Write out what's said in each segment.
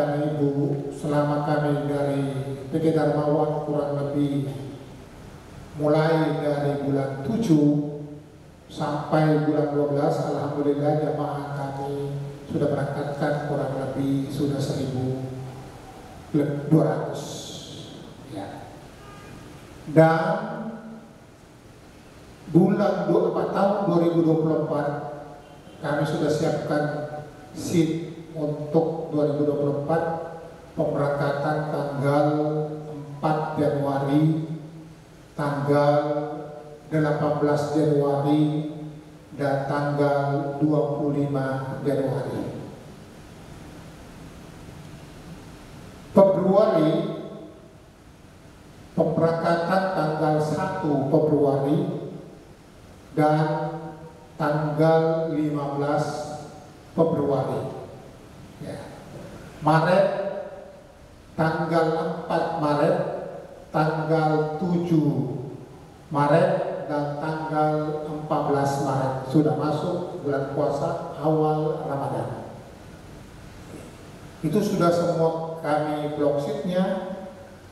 dan Ibu, selama kami dari PT Darmawan kurang lebih mulai dari bulan 7 sampai bulan 12, alhamdulillah jamaah kami sudah berangkatkan kurang lebih sudah 1.200 ya. Dan tahun 2024 kami sudah siapkan seat untuk 2024 pemberangkatan tanggal 4 Januari, tanggal 18 Januari, dan tanggal 25 Januari. Februari, pemberangkatan tanggal 1 Februari dan tanggal 15 Februari ya. Maret, tanggal 4 Maret, tanggal 7 Maret, dan tanggal 14 Maret. Sudah masuk bulan puasa awal Ramadan. Itu sudah semua kami blok seatnya.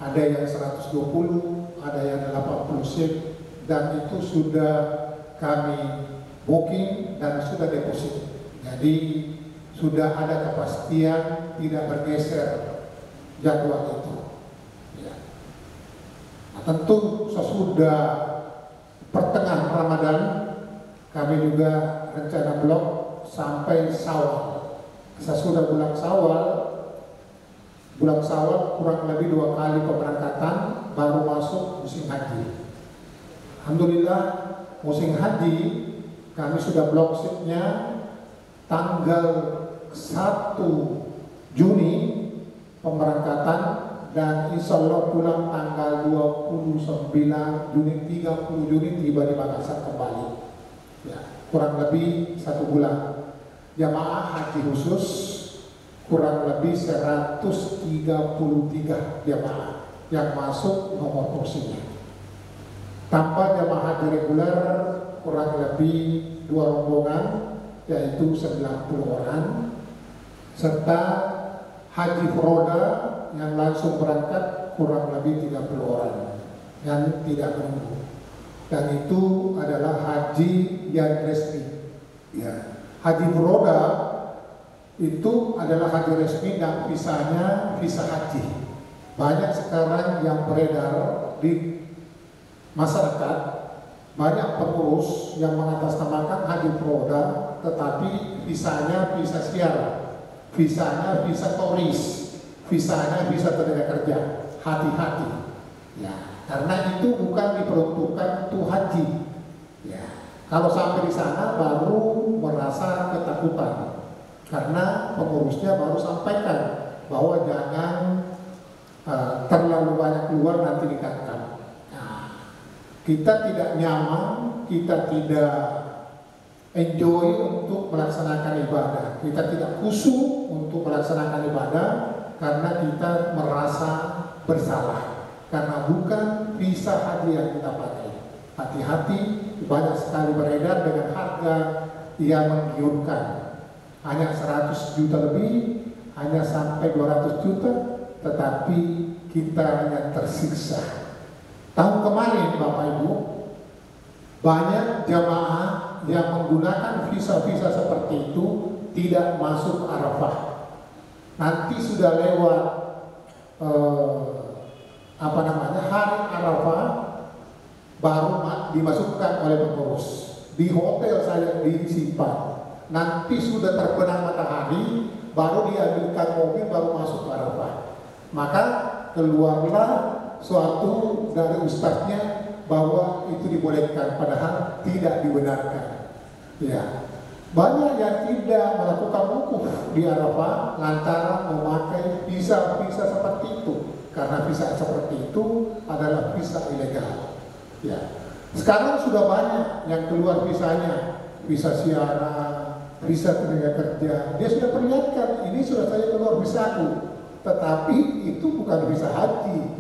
Ada yang 120, ada yang 80 seat, dan itu sudah kami booking dan sudah deposit. Jadi sudah ada kepastian tidak bergeser jadwal itu ya. Nah, tentu sesudah pertengahan Ramadan kami juga rencana blok sampai Syawal. Sesudah bulan Syawal kurang lebih 2 kali pemberangkatan baru masuk musim haji. Alhamdulillah musim haji kami sudah blok seatnya tanggal 1 Juni pemberangkatan, dan insya Allah pulang tanggal 29 Juni, 30 Juni tiba di Makassar kembali ya, kurang lebih 1 bulan. Jamaah haji khusus kurang lebih 133 jamaah yang masuk nomor kursinya. Tanpa jamaah haji reguler kurang lebih 2 rombongan, yaitu 90 orang, serta haji furoda yang langsung berangkat kurang lebih 30 orang yang tidak menunggu. Dan itu adalah haji yang resmi ya. Haji furoda itu adalah haji resmi dan visanya visa haji. Banyak sekarang yang beredar di masyarakat, banyak pengurus yang mengatasnamakan haji furoda, tetapi visanya visa siar, visanya visa turis, visanya visa tenaga kerja. Hati-hati ya, karena itu bukan diperuntukkan untuk haji ya. Kalau sampai di sana baru merasa ketakutan, karena pengurusnya baru sampaikan bahwa jangan terlalu banyak keluar, nanti ditangkap. Nah, kita tidak nyaman, kita tidak enjoy untuk melaksanakan ibadah, kita tidak khusyuk untuk melaksanakan ibadah karena kita merasa bersalah, karena bukan visa haji yang kita pakai. Hati-hati, banyak sekali beredar dengan harga yang menggiurkan, hanya 100 juta lebih, hanya sampai 200 juta, tetapi kita hanya tersiksa. Tahun kemarin Bapak Ibu, banyak jamaah yang menggunakan visa-visa seperti itu tidak masuk Arafah. Nanti sudah lewat hari Arafah baru dimasukkan oleh pengurus. Di hotel saya disimpan. Nanti sudah terbenam matahari baru diambilkan mobil baru masuk ke Arafah. Maka keluarlah suatu dari ustadznya bahwa itu dibolehkan, padahal tidak dibenarkan. Ya, banyak yang tidak melakukan wukuf di Arafah lantaran memakai visa-visa seperti itu, karena visa seperti itu adalah visa ilegal. Ya, sekarang sudah banyak yang keluar visanya, visa siaran, visa tenaga kerja. Dia sudah perlihatkan, ini sudah saya keluar visaku, tetapi itu bukan visa haji,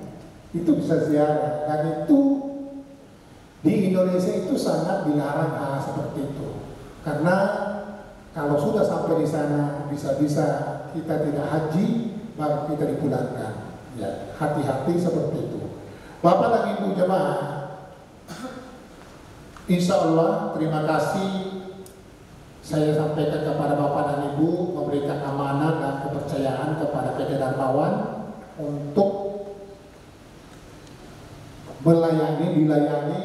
itu visa ziarah, dan itu di Indonesia itu sangat dilarang hal seperti itu. Karena kalau sudah sampai di sana bisa-bisa kita tidak haji, baru kita dipulangkan. Ya, hati-hati seperti itu. Bapak dan Ibu jemaah, insya Allah terima kasih saya sampaikan kepada Bapak dan Ibu, memberikan amanah dan kepercayaan kepada PT Darmawan untuk dilayani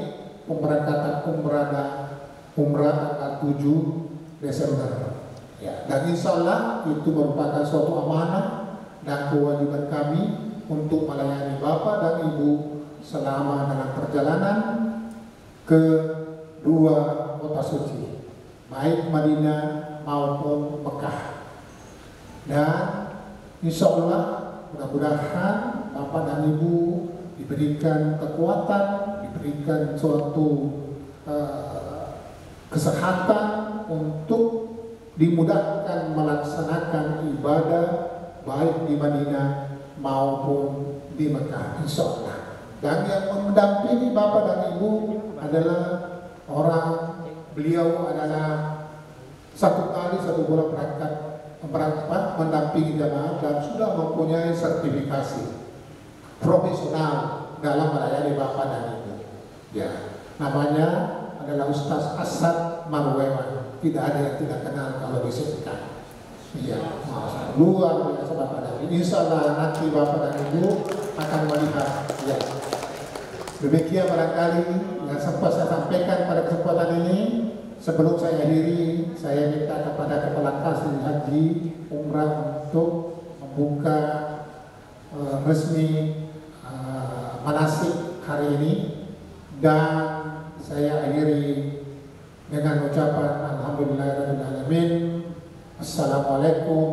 pemberangkatan umrah tanggal 7 Desember. Ya, dan insya Allah itu merupakan suatu amanah dan kewajiban kami untuk melayani Bapak dan Ibu selama dalam perjalanan ke dua kota suci, baik Madinah maupun Mekah. Dan insya Allah mudah-mudahan Bapak dan Ibu diberikan kekuatan, diberikan suatu kesehatan untuk dimudahkan melaksanakan ibadah baik di Madinah maupun di Mekah, insya Allah. Dan yang mendampingi Bapak dan Ibu adalah beliau adalah satu bulan berangkat mendampingi jamaah dan sudah mempunyai sertifikasi profesional dalam melayani Bapak dan Ibu. Ya, namanya adalah Ustaz Asad Marweman. Tidak ada yang tidak kenal kalau disebutkan. Iya, luar biasa Bapak dan Ibu. Insya Allah nanti Bapak dan Ibu akan melihat. Ya, demikian barangkali yang sempat saya sampaikan pada kesempatan ini. Sebelum saya akhiri, saya minta kepada Kepala Kasih Haji Umrah untuk membuka resmi manasik hari ini, dan saya akhiri dengan ucapan alhamdulillahirrahmanirrahim. Assalamualaikum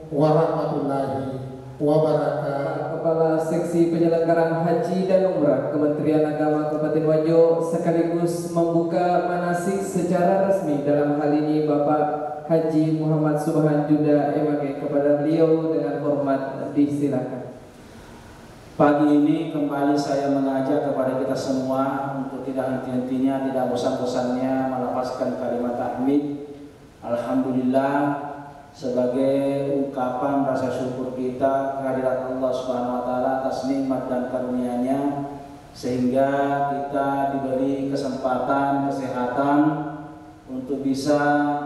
warahmatullahi wabarakatuh. Kepala Seksi Penyelenggaraan Haji dan Umrah Kementerian Agama Kabupaten Wajo sekaligus membuka manasik secara resmi dalam hal ini Bapak Haji Muhammad Subhan Juda MAG. Kepada beliau dengan hormat disilakan. Pagi ini kembali saya mengajak kepada kita semua untuk tidak henti-hentinya, tidak bosan-bosannya melafazkan kalimat tahmid alhamdulillah sebagai ungkapan rasa syukur kita kehadirat Allah Subhanahu wa taala atas nikmat dan karunia-Nya sehingga kita diberi kesempatan kesehatan untuk bisa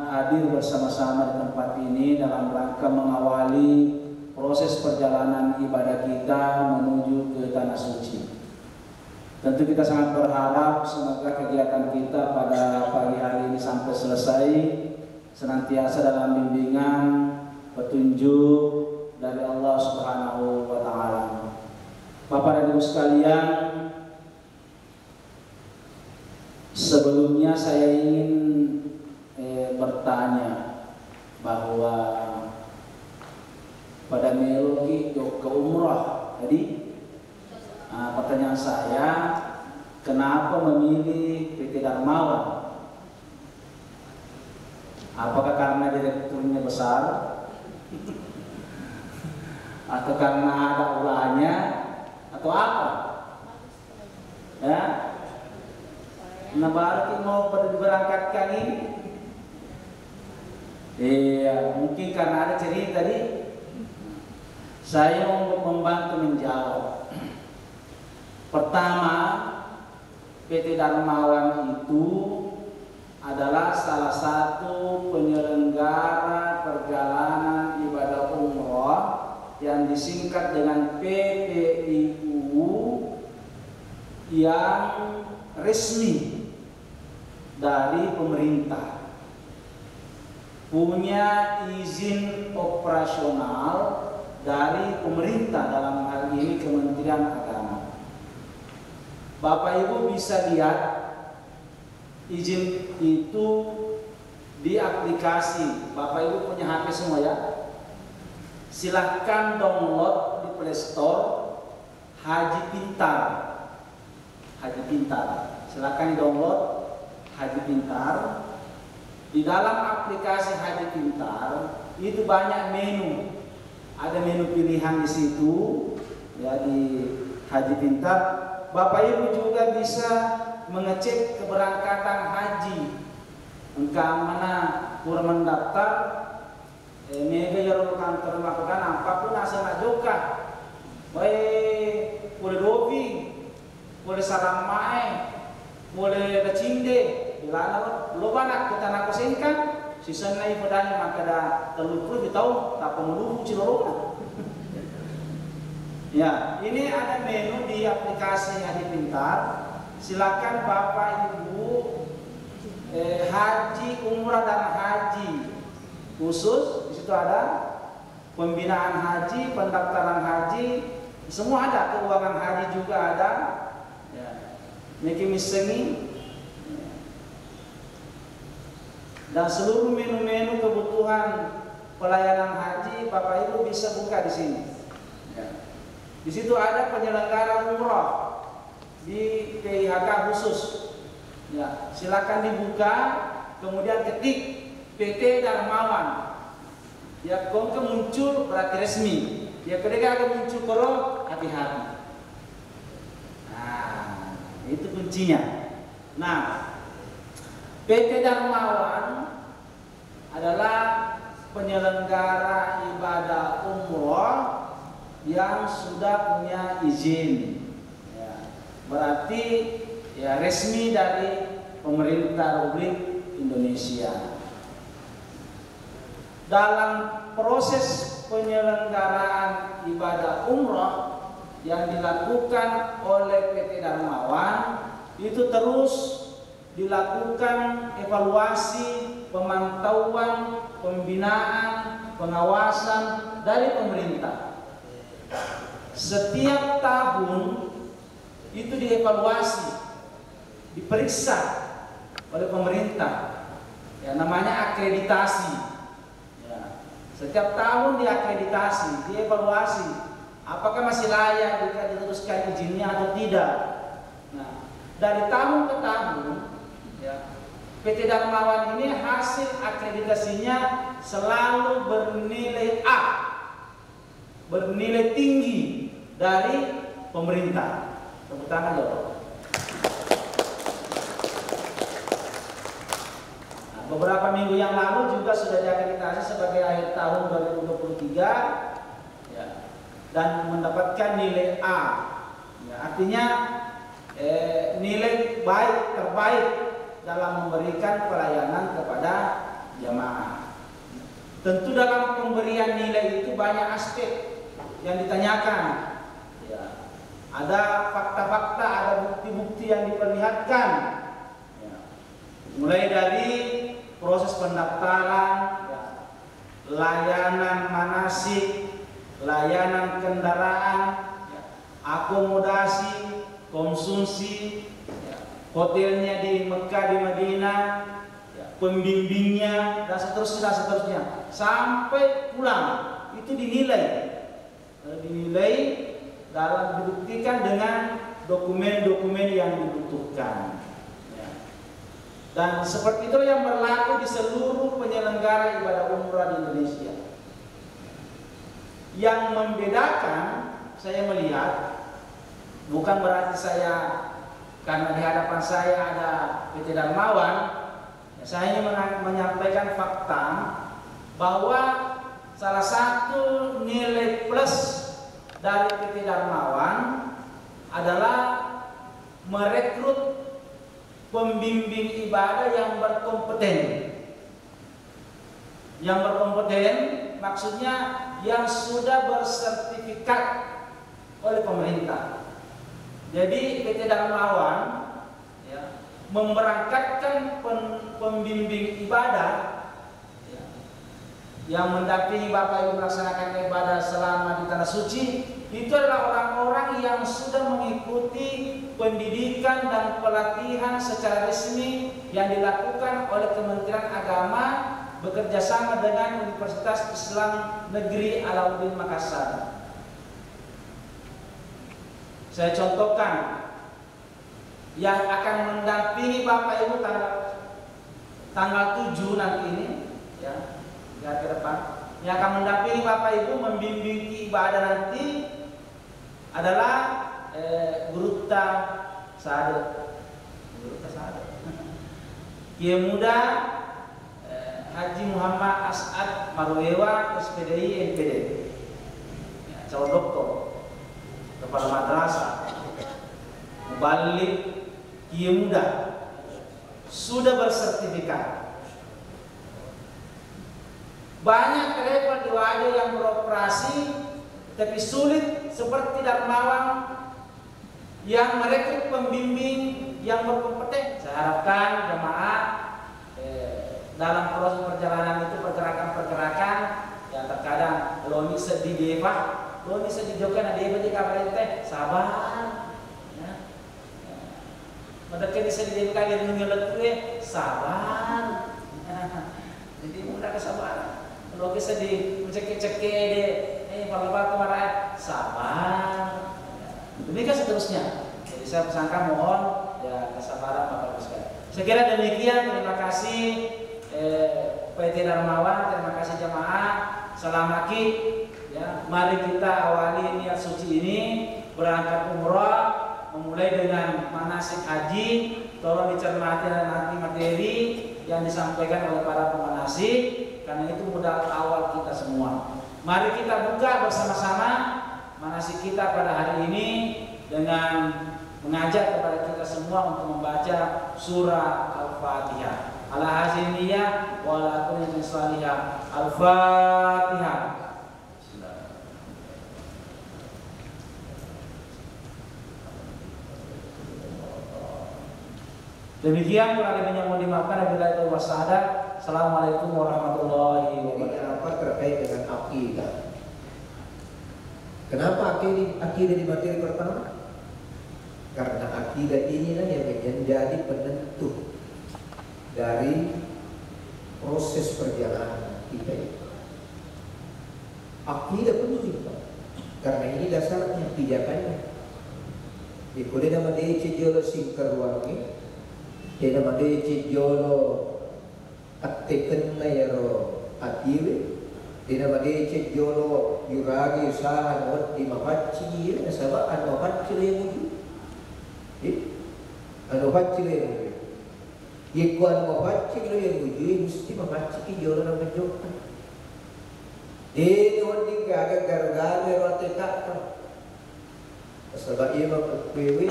hadir bersama-sama di tempat ini dalam rangka mengawali proses perjalanan ibadah kita menuju ke tanah suci. Tentu kita sangat berharap semoga kegiatan kita pada pagi hari ini sampai selesai senantiasa dalam bimbingan petunjuk dari Allah Subhanahu wa taala. Bapak dan Ibu sekalian, sebelumnya saya ingin bertanya bahwa pada meloki ke umrah tadi, pertanyaan saya, kenapa memilih PT Darmawan? Apakah karena direkturnya besar atau karena ada ulahnya atau apa? Ya, nah baru mau berangkatkan ini. Iya, mungkin karena ada cerita tadi. Saya mau membantu menjawab. Pertama, PT Darmawan itu adalah salah satu penyelenggara perjalanan ibadah umroh yang disingkat dengan PPIU yang resmi dari pemerintah, punya izin operasional dari pemerintah, dalam hal ini Kementerian Agama. Bapak Ibu bisa lihat izin itu di aplikasi. Bapak Ibu punya HP semua ya? Silahkan download di Play Store Haji Pintar. Haji Pintar. Silahkan download Haji Pintar. Di dalam aplikasi Haji Pintar itu banyak menu. Ada menu pilihan di situ ya, di Haji Pintar. Bapak Ibu juga bisa mengecek keberangkatan haji. Engkau mana kurang mendaftar, mega yaro kantor makan apapun asal joka baik boleh dobi boleh salam mae boleh dacinde dilana lo banak kita nak singkan sisa nai padani maka da telur di tahu tak perlu cilorona. Ya, ini ada menu di aplikasi Haji Pintar. Silakan Bapak Ibu haji, umrah dan haji khusus. Di situ ada pembinaan haji, pendaftaran haji, semua ada. Keuangan haji juga ada. Ya, Niki misengi dan seluruh menu-menu kebutuhan pelayanan haji Bapak Ibu bisa buka di sini. Ya. Di situ ada penyelenggara umroh di PIHK khusus. Ya, silakan dibuka, kemudian ketik PT Darmawan. Ya, kalau muncul berarti resmi. Ya, ketika ada muncul koro, hati-hati. Nah, itu kuncinya. Nah, PT Darmawan adalah penyelenggara ibadah umroh yang sudah punya izin, ya, berarti ya resmi dari pemerintah Republik Indonesia. Dalam proses penyelenggaraan ibadah umroh yang dilakukan oleh PT Darmawan itu terus dilakukan evaluasi, pemantauan, pembinaan, pengawasan dari pemerintah. Setiap tahun itu dievaluasi, diperiksa oleh pemerintah, ya namanya akreditasi. Ya, setiap tahun diakreditasi, dievaluasi, apakah masih layak jika diteruskan izinnya atau tidak. Nah, dari tahun ke tahun, ya, PT Darmawan ini hasil akreditasinya selalu bernilai A, bernilai tinggi dari pemerintah. Tepuk tangan dong. Nah, beberapa minggu yang lalu juga sudah diakreditasi sebagai akhir tahun 2023, ya, dan mendapatkan nilai A. Ya, artinya nilai baik, terbaik dalam memberikan pelayanan kepada jamaah. Tentu dalam pemberian nilai itu banyak aspek yang ditanyakan, ya, ada fakta-fakta, ada bukti-bukti yang diperlihatkan, ya, mulai dari proses pendaftaran, ya, layanan manasik, layanan kendaraan, ya, akomodasi, konsumsi, ya, hotelnya di Mekah, di Madinah, ya, pembimbingnya dan seterusnya, sampai pulang itu dinilai dalam dibuktikan dengan dokumen-dokumen yang dibutuhkan, ya. Dan seperti itu yang berlaku di seluruh penyelenggara ibadah umrah di Indonesia. Yang membedakan, saya melihat, bukan berarti saya karena di hadapan saya ada PT Darmawan, ya, saya ingin menyampaikan fakta bahwa salah satu nilai plus dari PT Darmawan adalah merekrut pembimbing ibadah yang berkompeten. Yang berkompeten maksudnya yang sudah bersertifikat oleh pemerintah. Jadi PT Darmawan, ya, memberangkatkan pembimbing ibadah yang mendampingi Bapak Ibu melaksanakan ibadah selama di tanah suci, itu adalah orang-orang yang sudah mengikuti pendidikan dan pelatihan secara resmi yang dilakukan oleh Kementerian Agama bekerja sama dengan Universitas Islam Negeri Alauddin Makassar. Saya contohkan yang akan mendampingi Bapak Ibu tanggal 7 nanti ini, ya, ke depan, yang akan mendampingi Bapak Ibu membimbing ibadah nanti adalah Gurutta Sade, Kiai Muda Haji Muhammad As'ad Marwewa SPDI NPD, ya, calon doktor, kepala madrasah, mubalik, kiai muda, sudah bersertifikat. Banyak level di Wajo yang beroperasi tapi sulit seperti Darmawan yang merekrut pembimbing yang berkompeten. Saya harapkan jemaah dalam proses perjalanan itu pergerakan-pergerakan yang terkadang lo bisa di deva, lo bisa di Jogja, ada deva di kabar teh sabar, ya. Mereka bisa di deva kali ngelet gue sabar, jadi mudah kesabaran. Lo bisa di cek deh, kalau kemarin sabar, demikian seterusnya. Jadi saya pesankan mohon ya kesabaran Bapak Ibu sekalian. Saya kira demikian. Terima kasih PT Darmawan, terima kasih jamaah. Salam lagi ya. Mari kita awali niat suci ini berangkat umroh, memulai dengan manasik haji. Tolong dicermati nanti materi yang disampaikan oleh para pemanasik, karena itu modal awal kita semua. Mari kita buka bersama-sama manasik kita pada hari ini dengan mengajak kepada kita semua untuk membaca surah Al-Fatihah. Ala haziniyah wa ala kulli salihah. Al-Fatihah. Demikian kurang lebihnya mohon dimaafkan. Wabillahi taufiq wassalam. Assalamualaikum warahmatullahi wabarakatuh. Apa terkait dengan akidah? Kenapa akidah di materi pertama? Karena akidah inilah yang menjadi penentu dari proses perjalanan kita ini. Akidah penting, karena ini dasarnya pijakannya. Ikut nama dia cejolo singkarwangi, dia nama dia cejolo ateken layaro atiwe, dia nama dia cejolo yuragi usaha not di mahaci, nasaba an mahaci lemuju. Ano haji le yang ikuan mo haji le yang muju mesti mahaji ki jolo na menjok. Ini wandi gaga garga le rote kakak. Sebab ia mengkwewe,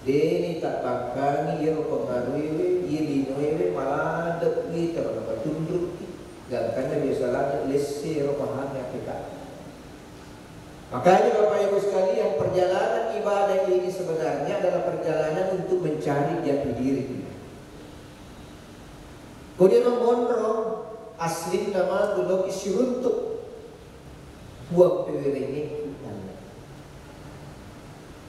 deni tak bangkangi ia pengaruhi, ia linoewe malah dekwi terlalu bertunduk. Dan karena biasa lagi lesi rohahannya kita. Makanya Bapak Ibu sekalian, perjalanan ibadah ini sebenarnya adalah perjalanan untuk mencari jati diri. Kemudian mengontrol asli nama dulu isi untuk buang pewiringi.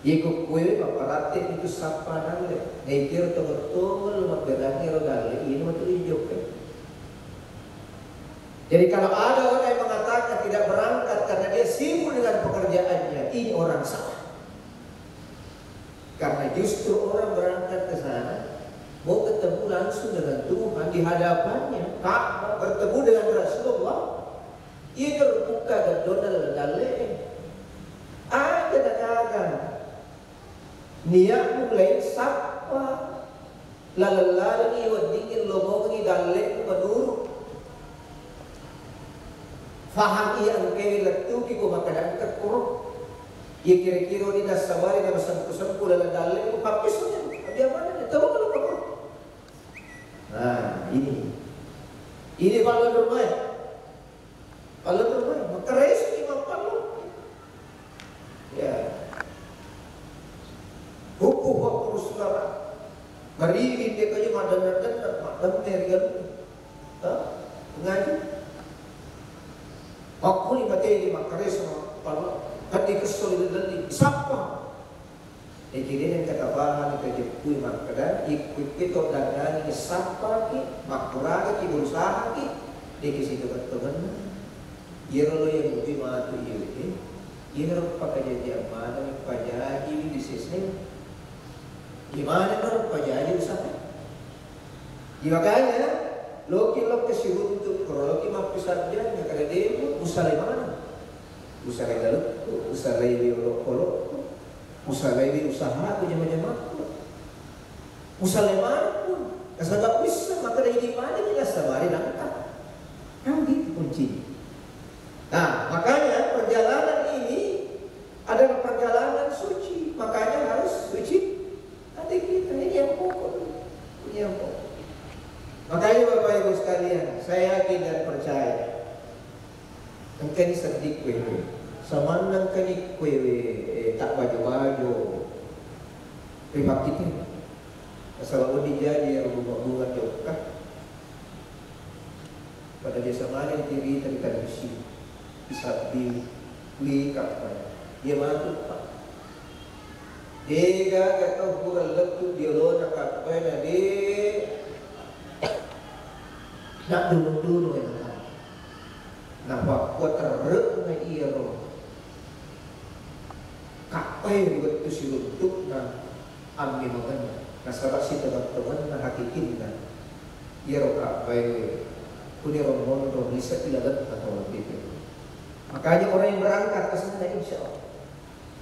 Ikut kue Bapak Ratin itu sapa nale, ngikir tengok-tengok lemak berani rodale ini waktu hijau kan. Jadi kalau ada orang yang mengatakan tidak berangkat karena dia sibuk dengan pekerjaannya, ini orang salah. Karena justru orang berangkat ke sana mau ketemu langsung dengan Tuhan di hadapannya, bertemu dengan Rasulullah. Ia terbuka dan donal daleh. Ada dagangan. Niat mulai sapa lalalani wadingin lomongi daleh menurut. Faham ia angke letu ki ko makadang terkuruk. Ia kira-kira di dasawari na masampu-sampu lala dalek ko papisnya. Dia mana dia tahu kalau apa. Nah, ini balon bermain. Balon bermain, maka resi mampalo. Ya. Hukum waktu sekarang. Bari dia kaya madan-madan, madan terigal. Ngaji. Aku ni materi makares kalau tadi kesol dan siapa? Jadi yang kata bahan kita jepui makadan ikut kita dan ini siapa ki makura ki berusaha ki di situ berteman. Ia lo yang lebih matu ini, ia lo pakai jadi mana pajaji di sini. Gimana lo pajaji usaha? Makanya Loki si untuk Loki mapisar dia kada dia usalai mana? Usalai dalam, usalai di kolok, usalai di usaha tu jema-jema. Usalai mana pun, sebab bisa maka dari di mana kita sabari nak manang kani kue tak baju-baju riba kita asal di jadi bunga jokah pada desa mana diri tadi kan besi bisa dibeli kapan dia masuk pak dia kata kurang letup dia lo nak kapan dia nak dulu yang nampak kuat teruk na iya roh kapai buat tu siluntuk na amni magana nasabak si teman-teman na hakikin na iya roh kapai punya roh mondo bisa tidak atau gitu. Makanya orang yang berangkat ke sana insya Allah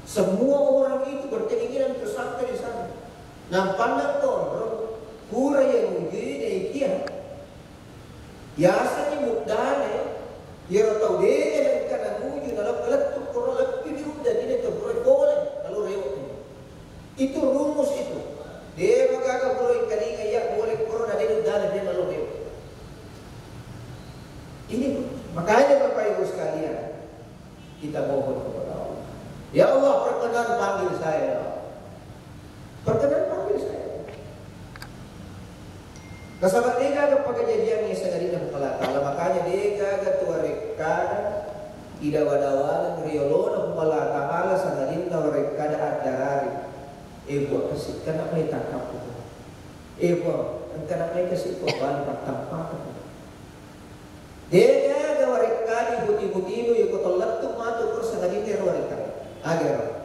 semua orang itu berkeinginan tersangka di sana. Nah pandang orang pura yang begini dia biasanya mudane ya tahu dia dan kanan muju dalam letup korang letup itu dan ini boleh kalau rewat itu rumus itu dia maka boleh kali ya boleh korang ada itu dan dia lalu rewat ini makanya Bapak Ibu sekalian kita mohon kepada Allah ya Allah perkenan panggil saya perkenan panggil saya Kasabat dia ada kejadian yang sedari dan pelakala makanya dia ada tua rekada ida wadawalan riolona pelakala sanadin tua rekada adarari buat kasih kena mai takap buat kena mai kasih korban pertampak dia ada rekada buti-buti itu yang kotolat tu matu terus sanadin dia rekada agar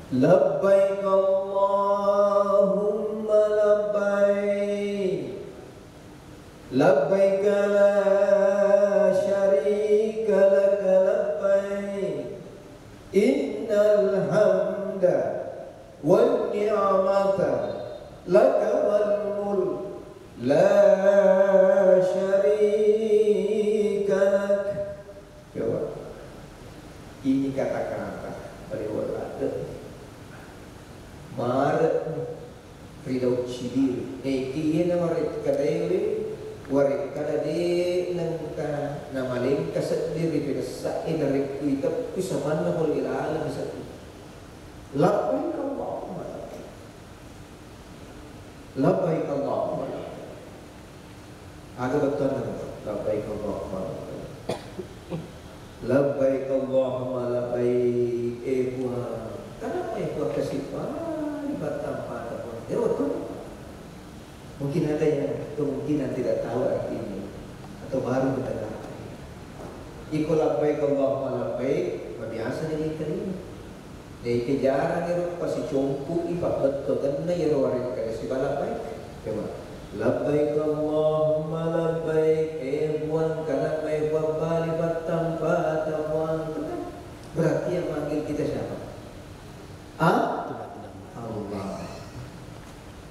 labbaik Allahumma labbaik labbaik la syarika lak labbaik innal hamda wan ni'mata lak wal mulk la syarika lak. Coba ini kata-kata dari Allah Maret Ridau Cidir Eki nama Kadai Warik Kadai Nangka Nama Lengka Sediri Pidasain Dari Kuita Pisaman Nama Lilala Bisa Labbaik Allahumma Labbaik Allahumma Agak betul Labbaik Allahumma Labbaik Allahumma Labbaik Tuhan kenapa Tuhan kasih tanpa ada pun. Ya betul. Mungkin ada yang kemungkinan tidak tahu artinya atau baru mendengar. Iko labbaik Allahumma labbaik biasa dia terima. Dia kejaran dia pasti compu ipak betul kan ya waris kasi labbaik. Coba labbaik Allahumma labbaik buan kana mai buat bali tanpa ada buan. Berarti yang manggil kita siapa? Allah.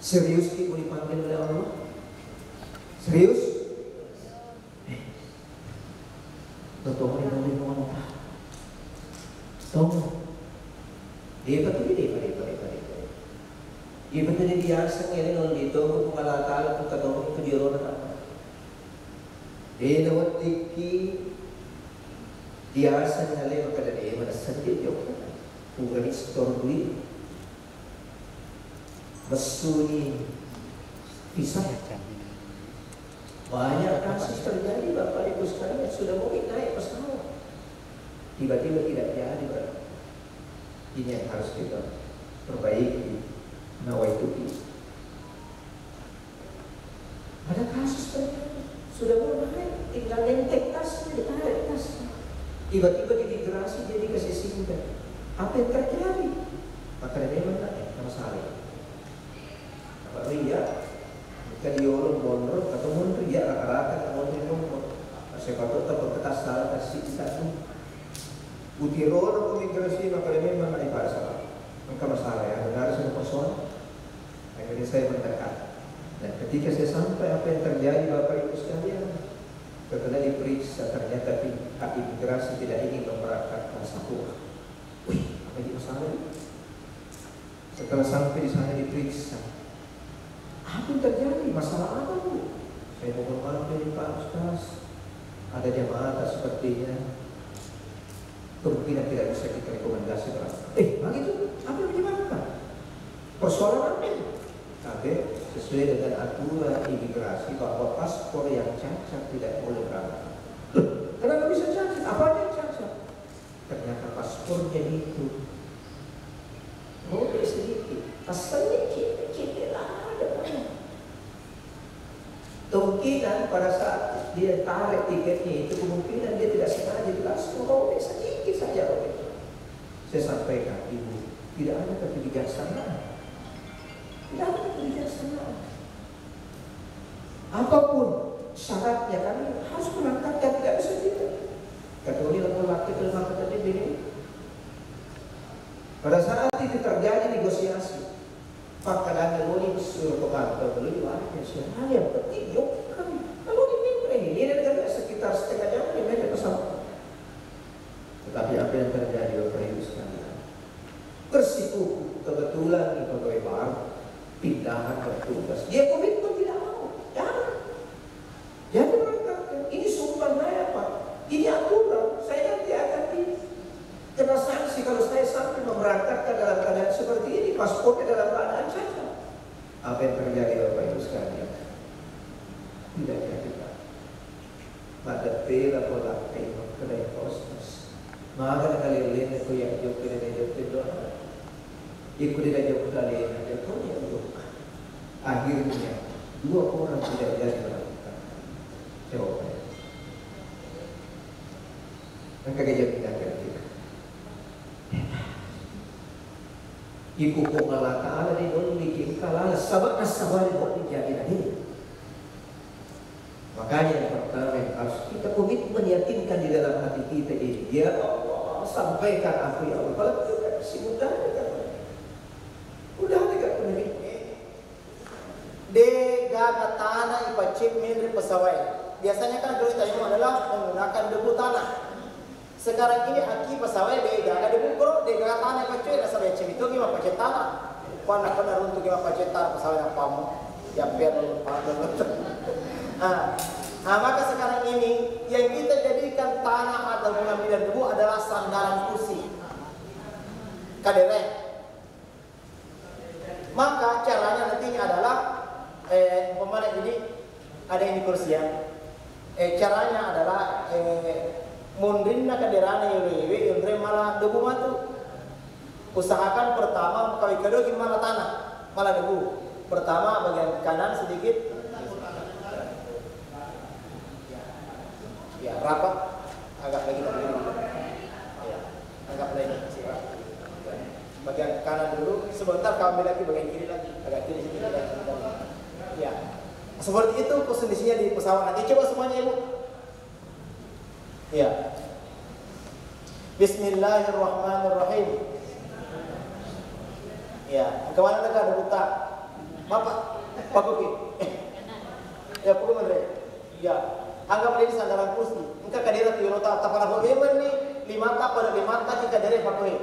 Serius mau dipanggil oleh Allah? Serius? Tolong ini mau apa? Tolong. Dia betul dia. Dia betul dia biasa ni orang itu mengalahkan pun ketemu kejuaraan apa? Dia lewat tiki biasa ni lewat kada dia mana saja jauh. Bukan store duit. Besuni bisa banyak kasus terjadi Bapak Ibu sekalian sudah mungkin naik pesawat tiba-tiba tidak jadi Bapak. Ini yang harus kita perbaiki nawaituki. Ada kasus terjadi sudah mau naik tinggal nentek tasnya ditarik tasnya tiba-tiba diimigrasi jadi kasih singgah apa yang terjadi maka dia memang nama saling ria, kadiolong bonor, atau mon ria rata-rata mon nomor. Saya patut tak kertas salah kasih satu. Utiro imigrasi maka dia memang ada masalah. Maka masalah ya, benar semua persoalan. Akhirnya saya mendekat. Dan ketika saya sampai apa yang terjadi Bapak Ibu sekalian, setelah diperiksa ternyata pihak imigrasi tidak ingin memberangkatkan satu. Wih, apa ini masalah ini? Setelah sampai di sana diperiksa. Apa yang terjadi? Masalah apa Bu? Saya mohon maaf dari Pak Ustaz. Ada jamaah sepertinya kemungkinan tidak bisa kita rekomendasi begitu, apa yang menyebabkan persoalan ini? Tapi sesuai dengan aturan imigrasi bahwa paspor yang cacat tidak boleh berangkat. Kenapa bisa cacat? Apa yang cacat? Ternyata paspornya itu boleh sedikit, asalnya kecil lah ada banyak. Kemungkinan pada saat dia tarik tiketnya itu kemungkinan dia tidak sengaja langsung robek sedikit saja robek. Saya sampaikan ibu, tidak ada kebijaksanaan. Tidak ada kebijaksanaan. Apapun syaratnya kami harus berangkatkan, tidak bisa tidak. Kecuali laki-laki kelemahan tadi begini. Pada saat itu terjadi negosiasi, Pak kadang lalu disuruh pengantar dulu diwakil siapa yang penting yuk kami lalu diminta ini negara sekitar setengah jam di meja pesawat. Tetapi apa yang terjadi Bapak Ibu sekalian? Bersikuku kebetulan di pegawai baru pindahan bertugas. Dia komitmen tidak mau. Jangan. Jadi berangkatkan. Ini sumpah saya Pak. Ini aturan. Saya nanti akan kena sanksi kalau saya sampai memberangkatkan dalam keadaan seperti ini, paspornya dalam keadaan cacat. Apa yang terjadi Bapak Ibu sekalian? Tidak jadi Pak. Pada pela pola tengok kedai kosmos. Maka kali lain aku yang jauh kedai jauh doa. Ikut tidak jauh kali lain ada pun yang doa. Akhirnya 2 orang tidak jadi berangkat. Jawabannya. Maka dia pindah kita. Iku kong Allah Ta'ala di dalam bikin kalala sabar asabar buat menjadi ini. Makanya yang pertama yang harus kita komitmen yakinkan di dalam hati kita ini. Ya Allah, sampaikan aku ya Allah. Kalau itu kan si mudah dekat. Mudah dekat penerik. De gaga tanah ipacip milik pesawai. Biasanya kan kalau kita adalah menggunakan debu tanah. Sekarang ini aki pesawai de gaga debu kro, de gaga tanah ipacip asa becem itu gimana pacet tanah. Pana runtuh gimana pacet tanah pesawai yang pamu. Yang perlu maka sekarang ini yang kita jadikan tanah atau mengambil debu adalah sandaran kursi kaderek. Maka caranya nantinya adalah pemain ini ada ini kursi ya. Caranya adalah mundrinna kaderana yewe yundre malah debu matu. Usahakan pertama kawin kedua gimana tanah malah debu. Pertama bagian kanan sedikit ya rapat agak lagi ya, agak lagi bagian kanan dulu sebentar kau ambil lagi bagian kiri lagi agak kiri sedikit ya seperti itu kondisinya di pesawat nanti coba semuanya ibu ya Bismillahirrahmanirrahim ya kemana mereka ada buta bapak Pak Kuki ya perlu menteri ya anggap ini sandaran kursi. Engkau kadira tu rota tapala bagaimana ni 5 kap pada 5 kap jika dari pakai.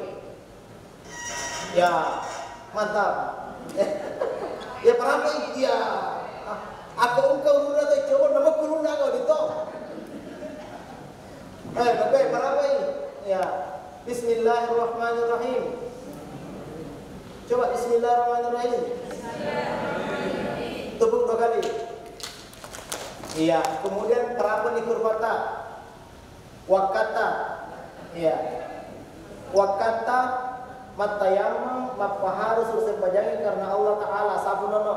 Ya, mantap. Ya berapa ya? Aku engkau udah tu coba nama kurun aku dito. Bapak berapa ini? Ya. Bismillahirrahmanirrahim. Coba Bismillahirrahmanirrahim. Tepuk 2 kali. Iya, kemudian terapan di kurvata wakata iya wakata matayama mapaharus selesai pajangin karena Allah Ta'ala sapunono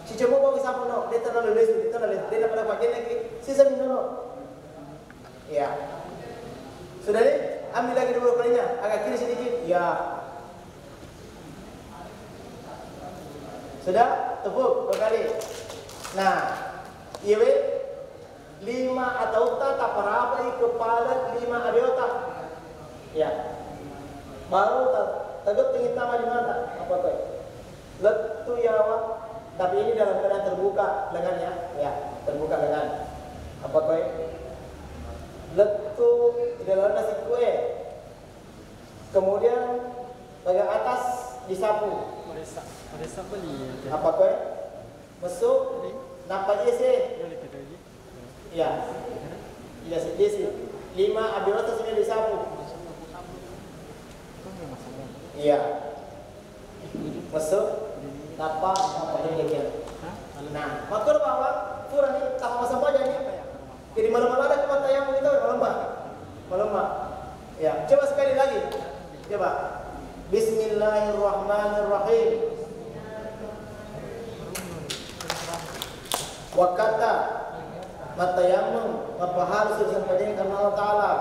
si coba bawa sapunono dia terlalu lesu dia dapat bagian lagi sisa minono iya sudah deh ambil lagi 2 kalinya agak kiri sedikit ya sudah tepuk 2 kali nah Iwe 5 atau tak parabai kepala 5 adeota. Ya. Baru tegut tinggi nama di mata. Apa tuh? Letu yawa. Tapi ini dalam keadaan terbuka lengannya. Ya, terbuka lengan. Apa tuh? Letu di dalam nasi kue. Kemudian bagian atas disapu. Apa tuh? Masuk. Napa je sih? Ya. Iya sih. 5 abiota sini disapu. Iya. Masuk. Tapa apa dia? Nah, makul bawa kurang ni tak masa apa jadi. Jadi malam-malam ada kemana yang kita malam. Ya, coba sekali lagi. Coba. Bismillahirrahmanirrahim. Wakata matayamum mapahal sudah sampai karena Allah Taala.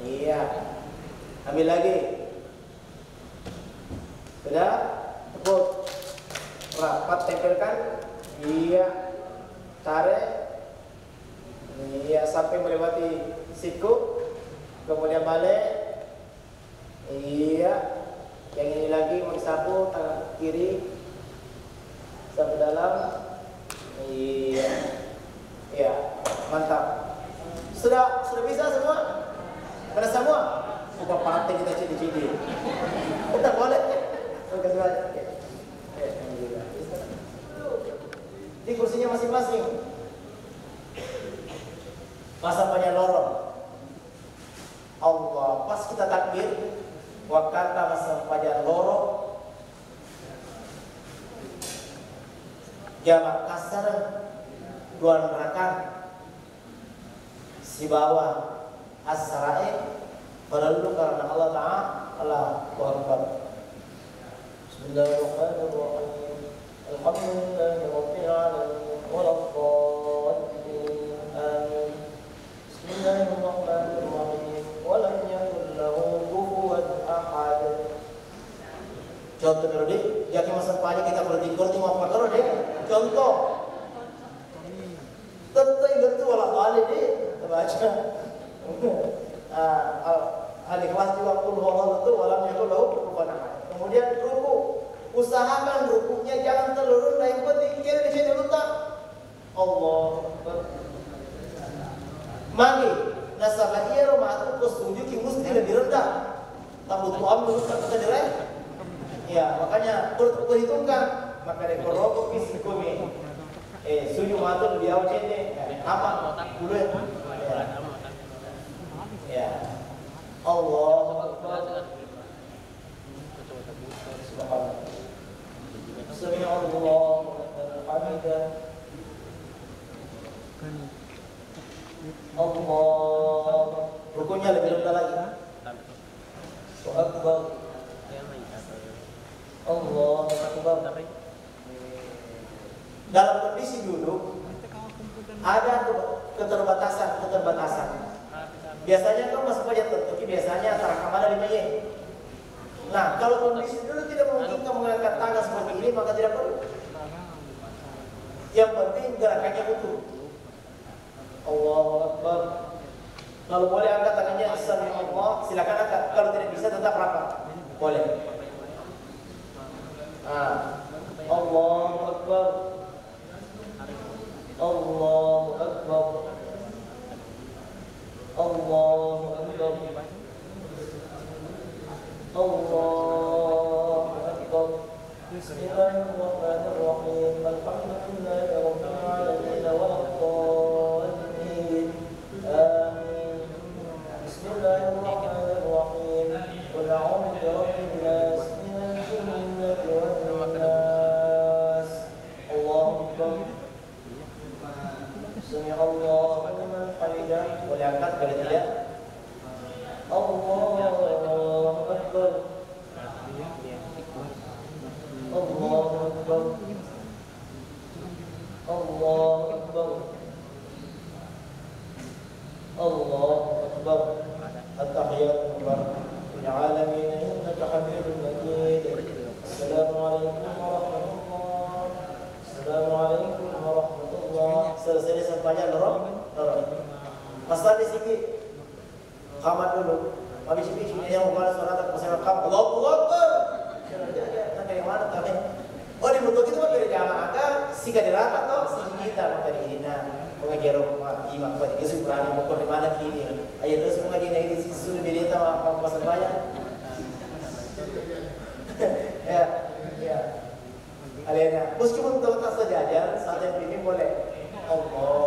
Iya. Ambil lagi. Sudah? Tepuk. Rapat tempelkan. Iya. Tarik. Iya sampai melewati siku. Kemudian balik. Iya. Yang ini lagi mau disapu tangan kiri sampai dalam. Iya. Iya. Mantap. Sudah bisa semua? Mana semua? Bukan partai kita cidi-cidi. Udah boleh. Oke, sudah. Di kursinya masing-masing. Masa banyak lorong. Allah, pas kita takbir, wakata masa banyak lorong. Jamak kasar 2 rakaat. Si bawah as-sarai berlalu karena Allah Ta'ala Akbar. Bismillahirrahmanirrahim. Alhamdulillahirabbil alamin waladdallin. Amin. Bismillahirrahmanirrahim. Wa lam yakul lahu kufuwan ahad. Contoh dulu deh, jadi masa pagi kita kalau tidur di mau perkara deh. Contoh. Tentu itu wala balik deh. Baca. Ahli kelas juga pun Allah itu walam yakul lahu kufuwan ahad. Kemudian ruku, usahakan rukunya jangan terlalu rendah, yang penting kira di sini letak. Allah. Mari nasabah ia rumah itu kesuju ki mesti lebih rendah. Tak butuh ambil tak kata direk. Ya, makanya perhitungkan maka rekor rokok fisikumi. Suju matu lebih awal ini apa? Dulu ya. Ya. Allah Akbar. Subhanallah. Sami'allahu liman hamidah. Allah. Rukunya lebih rendah lagi. Akbar. Allah Akbar. Dalam kondisi duduk ada keterbatasan. Biasanya kan masuk aja tapi biasanya antara kamar dan lima. Nah, kalau kondisi dulu tidak memungkinkan mengangkat tangan seperti ini, maka tidak perlu. Yang penting gerakannya utuh. Allahu Akbar. Kalau boleh angkat tangannya sami Allah, silakan angkat. Kalau tidak bisa tetap rapat. Boleh. Allahu Akbar. Allahu Akbar. Allahu Akbar. Allahu Akbar. Bismillahirrahmanirrahim. Alhamdulillahi rabbil alamin waladdallin. Amin. Bismillahirrahmanirrahim. Qul a'udzu birabbin nas, minal jinnati wan nas. Allahu Akbar. Sami'allahu liman hamidah. Boleh angkat kalau tidak? Allahu Akbar. Allahu Akbar. Allahu Akbar. Allahu Akbar. At-tahiyyatu lil alamin innaka hamidun majid. Assalamualaikum warahmatullahi. Assalamualaikum warahmatullahi. Selesai sampainya lorong. Masalah di sini qamat dulu. Habis itu yang membalas surat al-Qur'an Allahu Akbar. Dari mana tadi? Oh di bentuk itu dari jamaah ada sika dirapat toh sing kita maka di hina pengajar imam pada Yesus berani mau di mana kini. Ayo terus mengaji di sisi berita apa pasal banyak. Ya. Alena, meskipun tak sejajar saat yang ini boleh. Allah.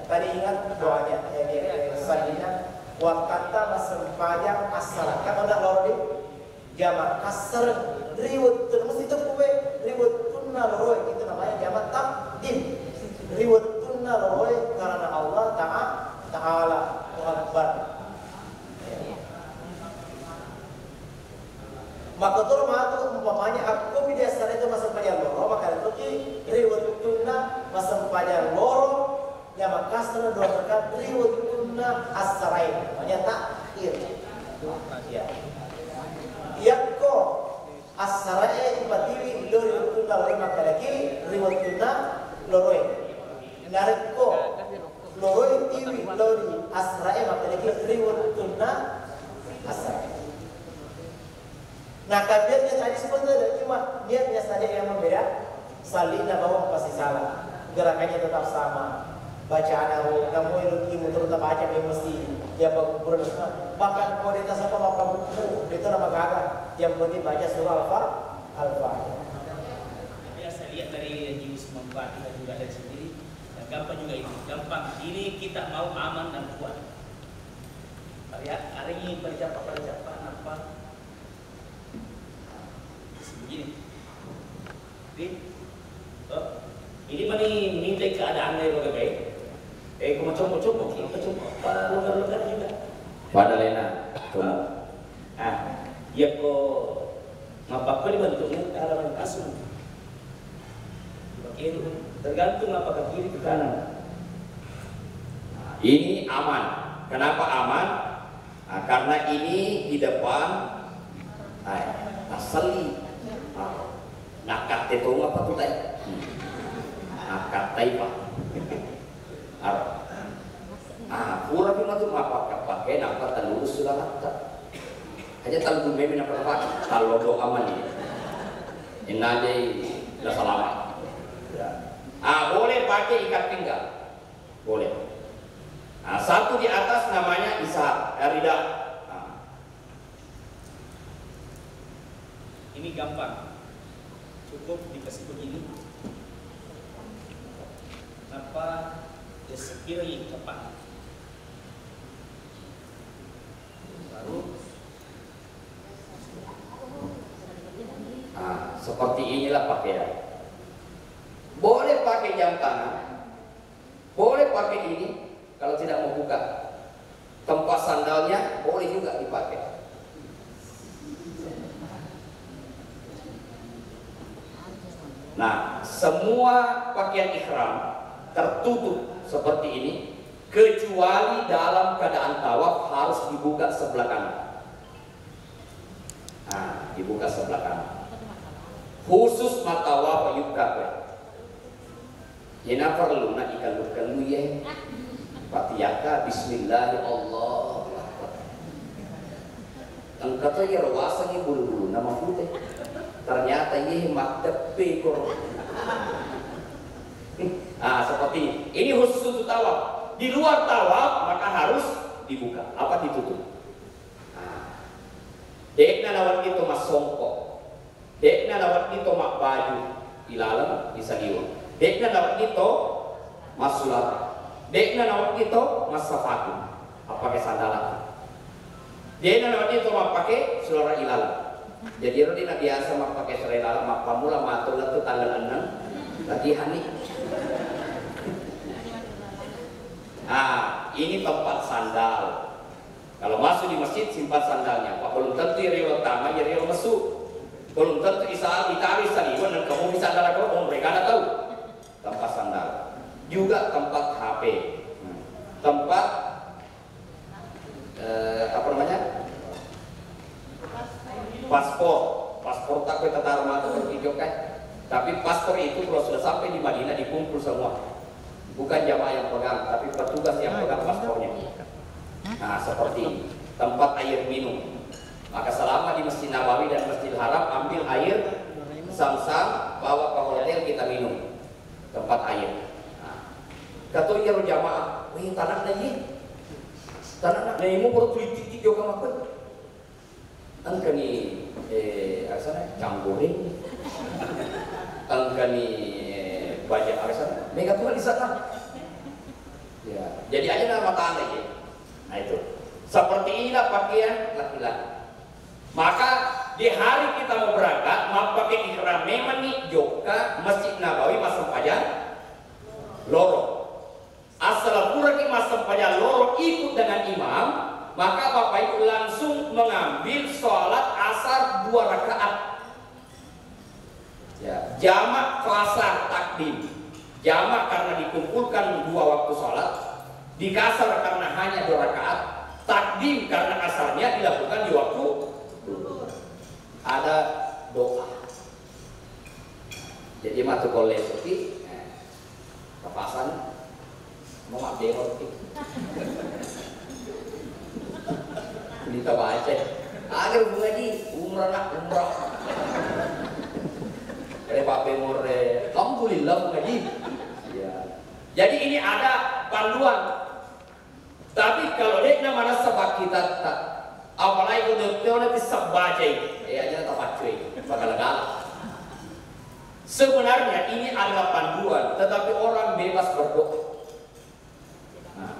Tadi ingat doanya yang Sayyidina wa kata masempajang masyarakat ada lordi jamak kasar riwut tun mesti itu kue riwut tunna loroi itu namanya jamak takdim riwut tunna loroi karena Allah Ta'ala Akbar. Maka tu matu umpamanya aku biasa itu masa panjang loro maka itu riwut tunna masa panjang loro jamak kasar dua rekat riwut tunna asrain namanya takhir. Ya. Yakko asrae ibatiwi lori tunna lori makalaki riwut tunna loroi narikko loroi tiwi lori asrae makalaki riwut tunna asrae. Nah kabiatnya tadi sebenarnya cuma niatnya saja yang membeda. Salina bahwa pasti salah, gerakannya tetap sama. Bacaan kamu ilmu terus baca mesti dia berkurang semua. Bahkan kalau di atas apa buku itu nama kakak yang penting baca surah Al-Fatihah. Biasa lihat dari Jius Membaca kita juga dari sendiri. Dan gampang juga ini, gampang. Ini kita mau aman dan kuat. Lihat hari ini percakapan apa? Begini. Ini mana minta keadaan dari orang baik. Kau macam lugar juga. Pada Lena, coba. Ya kau ngapa dibentuknya halaman kasur. Tergantung apakah kiri ke kanan. Ini aman. Kenapa aman? Karena ini di depan asli. Nakat itu apa tuh tadi? Nakat taipa. Pura pun tu apa pakai nakat lurus sudah nakat. Hanya tahu meme nak pakai kalau doa mani. Inade la selamat. Boleh pakai ikat pinggang. Boleh. Satu di atas namanya ishar, rida. Ini gampang. Cukup dikasih begini. Apa sekiranya cepat. Baru seperti inilah pakaian. Boleh pakai jam tangan, boleh pakai ini. Kalau tidak mau buka tempat sandalnya, boleh juga dipakai. Nah, semua pakaian ihram tertutup seperti ini, kecuali dalam keadaan tawaf harus dibuka sebelah kanan. Dibuka sebelah kanan. Khusus matawaf yukka. Yana perlu nak ikan ya. Fatihah bismillah Allah. Engkau ya rawasanya bulu-bulu nama putih. Ternyata ini maktab pekor. Seperti ini khusus untuk tawaf. Di luar tawaf maka harus dibuka. Apa ditutup? Dekna lawan itu mas songkok. Dekna lawan itu mak baju ilalam bisa liwat. Dekna lawan itu mas sulat. Dekna lawan itu mas safatu. Pakai sandalan. Dekna lawan itu mak pakai sulara ilalam. Jadi rodi nak biasa mak pakai sulara ilalam mak pamula matul tu tanggal 6 lagi hani. Ini tempat sandal. Kalau masuk di masjid simpan sandalnya. Belum tentu riwayat utama ya riwayat masuk. Belum tentu isal ditarik saliwan dan kamu bisa sandal kamu mereka ada tahu. Tempat sandal. Juga tempat HP. Tempat apa namanya? Paspor. Paspor tak kita taruh mata kan. Tapi paspor itu kalau sudah sampai di Madinah dikumpul semua. Bukan jamaah yang pegang, tapi petugas yang pegang paspornya. Seperti ini. Tempat air minum. Maka selama di Masjid Nabawi dan Masjidil Haram ambil air Zam-Zam, bawa ke hotel kita minum. Tempat air. Kata ya jamaah, wih tanah lagi. Tanah nak imu baru tulitik juga makan. Angkani asana canggoreng. Angkani banyak alasan, mereka Tuhan di sana. Ya, jadi aja nama tanah ya. Nah itu. Seperti inilah pakaian laki-laki. Maka di hari kita mau berangkat mau pakai ihram memang nih joka Masjid Nabawi masam paja loro. Asal pura ki masam paja loro ikut dengan imam, maka Bapak Ibu langsung mengambil sholat asar 2 rakaat. Ya, jamak kasar takdim. Jamak karena dikumpulkan 2 waktu sholat, dikasar karena hanya 2 rakaat, takdim karena asarnya dilakukan di waktu ada doa. Jadi matu kolej seperti kepasan mau makan roti. Kita baca agar mengaji umrah. Dari Pak Pemore, alhamdulillah mengaji. Ya. Jadi ini ada panduan. Tapi kalau dia mana sebab kita tak, apalagi kalau dia nanti sebaca, aja tak baca, bakal galak. Sebenarnya ini adalah panduan, tetapi orang bebas berdoa. Nah,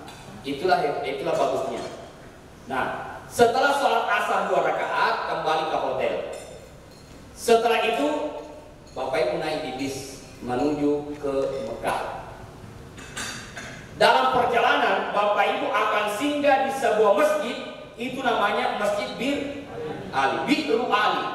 itulah bagusnya. Nah, setelah sholat asar 2 rakaat kembali ke hotel. Setelah itu Bapak Ibu naik di bis menuju ke Mekah. Dalam perjalanan Bapak Ibu akan singgah di sebuah masjid, itu namanya Masjid Bir Ali, Bi'ru Ali.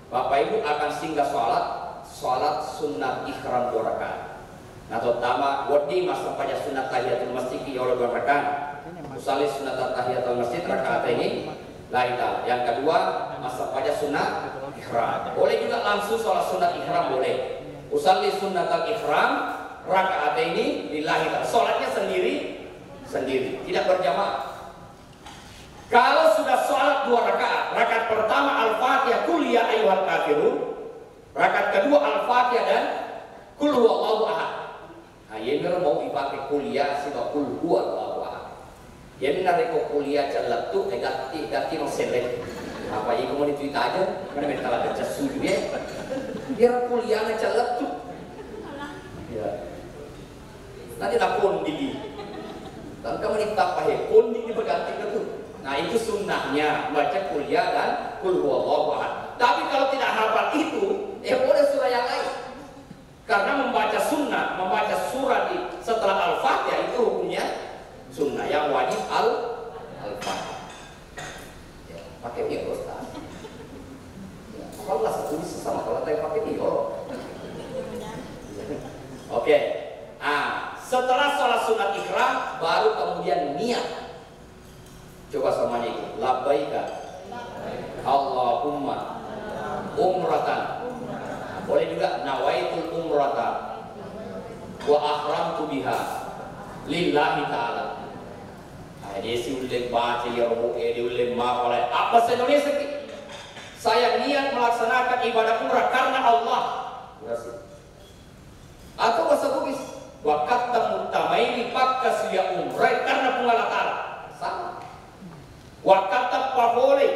Bapak Ibu akan singgah sholat sunat ihram 2 rakaat. Nah, terutama wadi masa pada sunat tahiyatul masjid di 2 rakaat. Usali sunat tahiyatul masjid rakaat ini lain. Yang kedua masa pada sunat ihram. Boleh juga langsung sholat sunat ihram boleh. Usali sunat ihram rakaat ini lillahi ta'ala. Sholatnya sendiri, tidak berjamaah. Kalau sudah sholat 2 rakaat, rakaat pertama Al-Fatihah Qul ya ayyuhal kafirun, rakaat kedua Al-Fatihah dan Qul huwallahu ahad. Nah, ini mau dipakai kuliah sih Qul huwallahu ahad. Ini nareko kuliah jalan tuh ganti no selek. Apa ini mau dituit aja? Mana mental ada casu juga. Biar kuliahnya jalan tuh. Ya. Nanti nak kondi. Dan kamu ditapahe kondi diberganti ke tuh. Nah, itu sunnahnya baca kuliah dan Qul huwallahu ahad. Tapi kalau tidak hafal itu, boleh surah yang lain. Karena membaca sunnah, membaca surah setelah Al-Fatihah itu hukumnya sunnah. Yang wajib Al-Fatihah. Ya, pakai dia Ustaz. Ya, kalau satu bisa sama kalau saya pakai dia. Oke. Nah, setelah sholat sunat ihram baru kemudian niat. Coba semuanya ikut. Labbaika Allahumma umratan. Boleh juga nawaitul umrata wa ahramtu biha lillahi ta'ala. Dia si udah baca ya roh dia udah mafalai apa Indonesia ki? Saya niat melaksanakan ibadah umrah karena Allah. Atau bahasa Bugis wa qatta mutamaini pakkas ya umrah karena pengalatan sama. Wa qatta pavole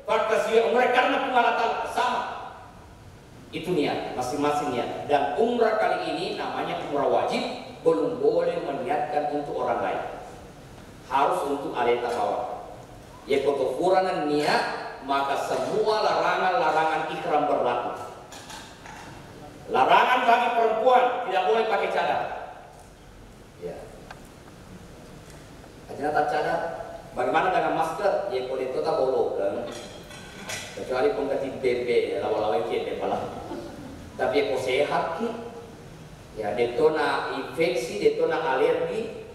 pakkas ya umrah karena pengalatan sama. Itu niat, masing-masing niat. Dan umrah kali ini namanya umrah wajib, belum boleh meniatkan untuk orang lain. Harus untuk aleta bawah. Ya kekurangan niat, maka semua larangan-larangan ihram berlaku. Larangan bagi perempuan tidak boleh pakai cadar. Ya. Aja tak cadar. Bagaimana dengan masker? Ya kalau itu tak boleh kan. Kecuali pengganti BB lawa-lawa itu malah. Tapi aku sehat ki, ya detona infeksi, detona alergi.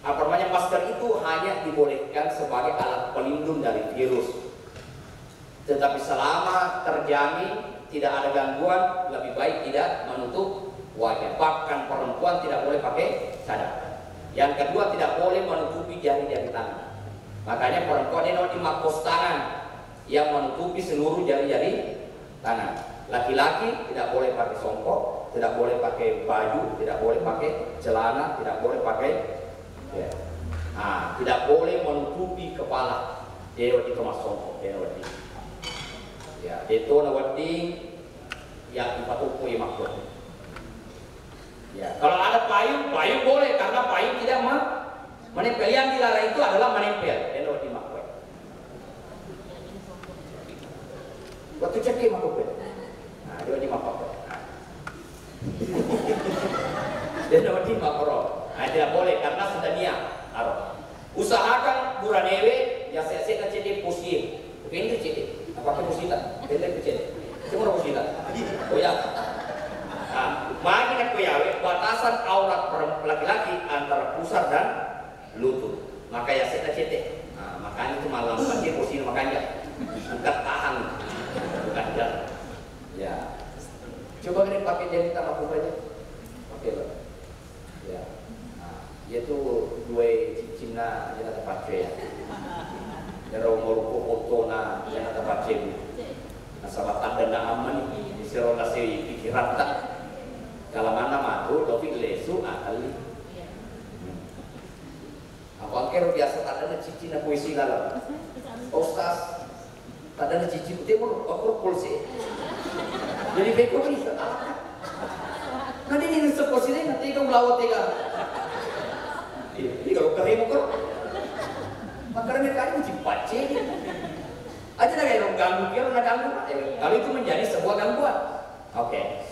Apa namanya masker itu hanya dibolehkan sebagai alat pelindung dari virus. Tetapi selama terjamin tidak ada gangguan, lebih baik tidak menutup wajah. Bahkan perempuan tidak boleh pakai cadar. Yang kedua tidak boleh menutupi jari-jari tangan. Makanya perempuan ini di makos tangan yang menutupi seluruh jari-jari tangan. Laki-laki tidak boleh pakai songkok, tidak boleh pakai baju, tidak boleh pakai celana, tidak boleh pakai ya. Nah, tidak boleh menutupi kepala. Dia itu mas songkok, dia wadi. Ya, itu nawati yang dipatuhi ya makhluk. Ya, kalau ada payung boleh karena payung tidak menempel. Yang dilarang itu adalah menempel. musita. Pendek kecil. Cuma musita. Oh ya. Nah, makin koyawe batasan aurat laki-laki antara pusar dan lutut. Maka ya saya cetek. Nah, makanya itu malam pakai posisi makanya bukan tahan, bukan jalan. Ya. Coba kita pakai jadi kita lakukan aja. Oke lah. Ya. Nah, yaitu dua cina yang ada pakai ya. Jero moruko otona yang ada pakai. Nah, sahabat ada nak aman di serolasi pikiran tak. Kalau mana matu, tapi lesu akali. Apa angker biasa tak ada cici na puisi dalam. Ustaz, tak ada cici timur, aku polisi. Jadi beko bisa. Nanti ini seposi ini nanti kamu lawat tiga. Ini kalau kering kok. Makanya mereka itu cipace. Aja nak yang ganggu dia, nak ganggu. Kalau itu menjadi sebuah gangguan. Oke.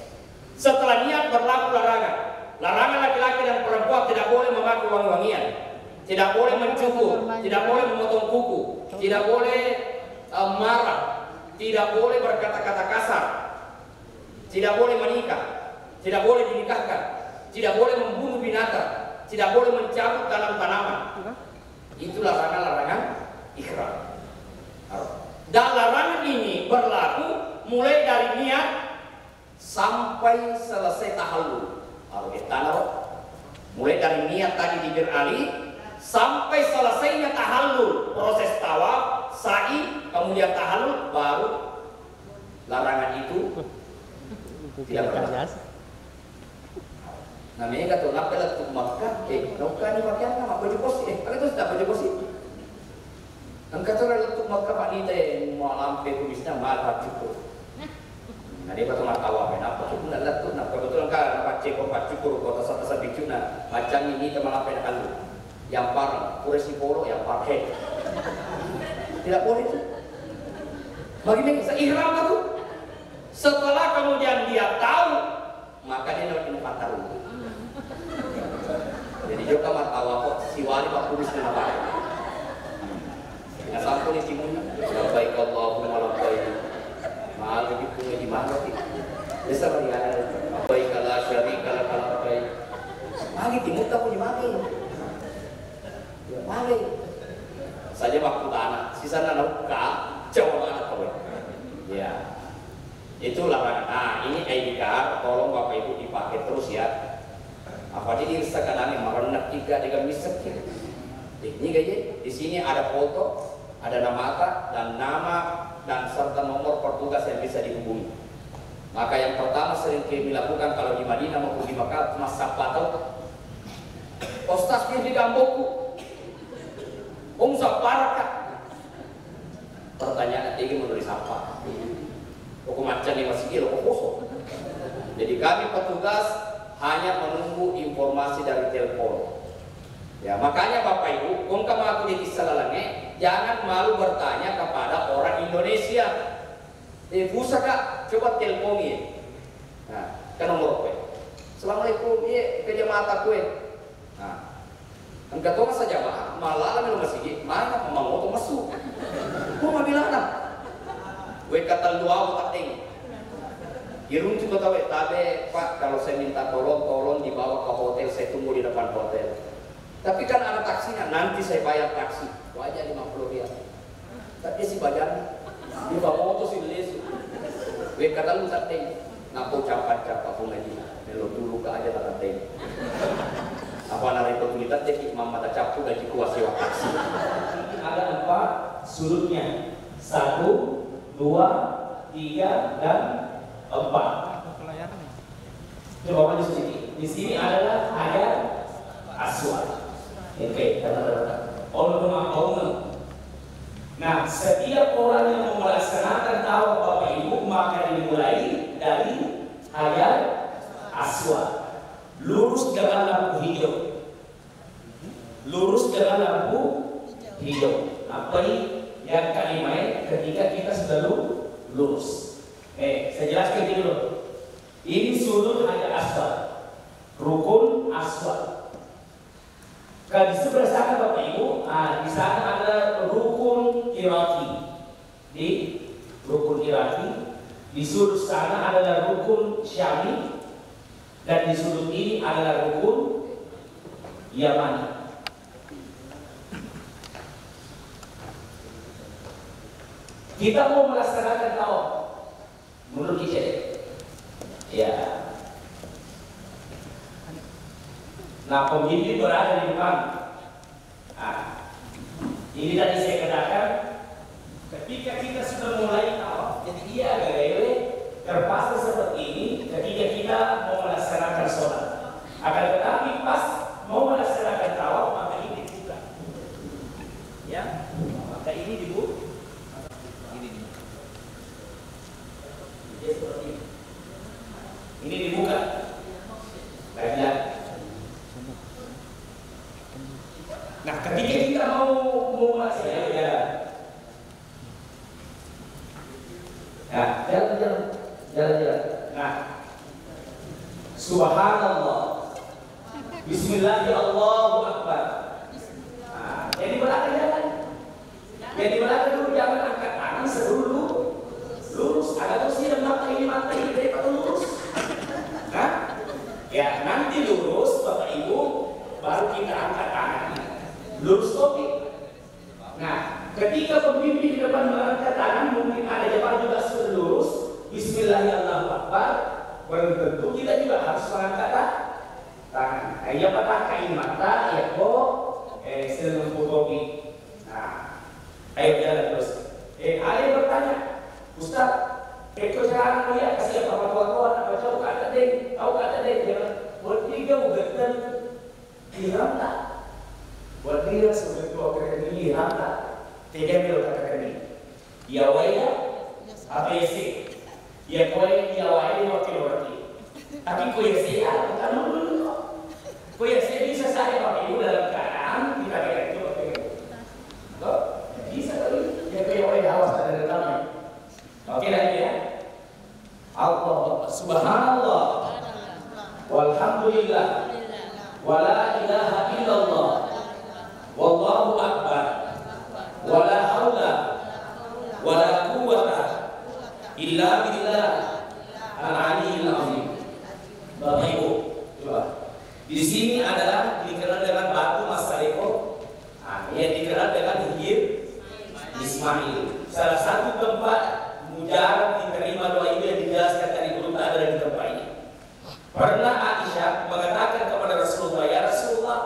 Setelah niat berlaku larangan. Larangan laki-laki dan perempuan tidak boleh memakai wangi-wangian. Tidak boleh mencukur, tidak boleh memotong kuku, tidak boleh marah, tidak boleh berkata-kata kasar, tidak boleh menikah, tidak boleh dinikahkan, tidak boleh membunuh binatang, tidak boleh mencabut tanam tanaman. Itu larangan-larangan ihram. Dan larangan ini berlaku mulai dari niat sampai selesai tahallul. Mulai dari niat tadi di Bir Ali sampai selesainya tahallul, proses tawaf, sa'i, kemudian tahallul, baru larangan itu tidak berlaku. Namanya kata nak letuk Makkah, Makkah ni pakaian kan baju posi, kalau itu sudah baju posi. Angkat orang letuk Makkah pak ni teh malam pekulisnya malah cukup. Nah dia kata nak tawaf, apa tu nak letuk nak betul kan nak cek apa cukup kota satu bicuna macam ini malam penakan yang parang, kuresi poro yang parhe. Tidak boleh itu. Bagaimana bisa ihram itu? Setelah kemudian dia tahu, maka dia nak patar. Jadi juga martawa kok si wali pak tulis nama. Nah sampun ini timun. Baik Allahumma labbaik. Mahal begitu di mana sih? Desa beriana. Baik Allah syarika lak labbaik. Mari timut tahu di mana? Mari. Saja waktu tanah, sisa tanah buka, jauh banget kau. Ya. Itu larangan. Nah, ini ID card, tolong Bapak Ibu dipakai terus ya. Apa jadi sekarang yang merenak tiga dengan misek ya. Ini kayaknya di sini ada foto, ada nama dan serta nomor petugas yang bisa dihubungi. Maka yang pertama sering kami lakukan kalau di Madinah maupun di Makkah mas sapa tahu. Ustaz di Gamboku. Saparakah? Pertanyaan tinggi menulis apa? Hukum macam ini masih kilo kosong. Jadi kami petugas hanya menunggu informasi dari telepon. Ya makanya Bapak Ibu, kung kamu di Kisalalange, jangan malu bertanya kepada orang Indonesia. Busa kak, coba telponi. Nah, ke nomor kue. Assalamualaikum, iya ke jemaah kue. Nah, engkau tahu saja malah lalu masih mana mau masuk. Kau mau bilang apa? Gue kata luau tak tinggi. Irung juga tahu tabe Pak kalau saya minta tolong dibawa ke hotel, saya tunggu di depan hotel. Tapi kan ada taksinya, nanti saya bayar taksi. Wajah 50 rial. Tapi si badan di bawah motor si lesu. Gue kata lu tak tinggi. Ngaku capat aku ngaji. Melo dulu ke aja tak tinggi. Apa nari petulitan jadi mama tak capu gaji kuasa sewa taksi. Ada 4 sudutnya. 1, 2, 3 dan 4. Coba maju sedikit. Di sini adalah ayat aswad. Oke, nah, setiap orang yang mau melaksanakan tawaf Bapak Ibu maka dimulai dari ayat aswad. Lurus dengan lampu hijau. Lurus dengan lampu hijau. Apa ini? Yang kelima ketika kita sudah lurus. Saya jelaskan ini dulu. Ini sudut ayat aswad. Rukun aswad. Kalau di sebelah sana Bapak Ibu, di sana ada rukun iraqi. Di rukun rukun Iraki, di sudut sana adalah rukun Syami, dan di sudut ini adalah rukun Yamani. Kita mau melaksanakan tawaf menurut kita, ya. Nah, pemimpin berada di depan. Nah, ini tadi saya katakan, ketika kita sudah mulai tawaf, jadi dia agak rele, terpaksa seperti ini ketika kita mau melaksanakan sholat. Akan tetapi pas mau melaksanakan tawaf, maka ini dibuka, ya, maka ini dibuka. Ini dibuka bagian. Nah, ketika kita mau melaksanakan jalan, nah, jalan. Nah, subhanallah, bismillahirrahmanirrahim, Allahu akbar. Nah, jadi belakang jalan. Jadi belakang dulu, jangan angkat tangan sebelum lurus. Ada tuh sih mata ini daripada lurus. Nah, ya nanti lurus Bapak Ibu, baru kita angkat tangan. Lurus topik. Nah, ketika pemimpin di depan mengangkat tangan, mungkin ada jemaah juga sudah lurus. Bismillahirrahmanirrahim. Belum tentu kita juga harus mengangkat tangan. Ya patah kain mata, ya kok, seluruh topik. Nah, ayo jalan terus. Ada yang bertanya, Ustaz, cara ya kasih apa kawan-kawan apa tahu kata deh, jangan buat tiga ugatan hiram tak, buat dia sebagai tua kerja hiram tak, tiga mil kata kami, ya waya, apa sih, ya kau ya waya wakil, tapi kau ya saya, kamu dulu, kau ya saya bisa saya pakai itu dalam keadaan kita kayak itu, kok bisa kali, ya kau ya waya awas ada dalamnya. Oke lagi ya. Allah subhanallah walhamdulillah wala ilaha illallah wallahu akbar wala haula wala quwwata illa billah al-aliyyil azim. Bapak Ibu, coba. Di sini adalah dikenal dengan batu Masareko, yang dikenal dengan Hijir Ismail. Salah satu tempat mujarab diterima doa itu yang dijelaskan tadi belum ada di tempat ini. Pernah Aisyah mengatakan kepada Rasulullah, ya Rasulullah,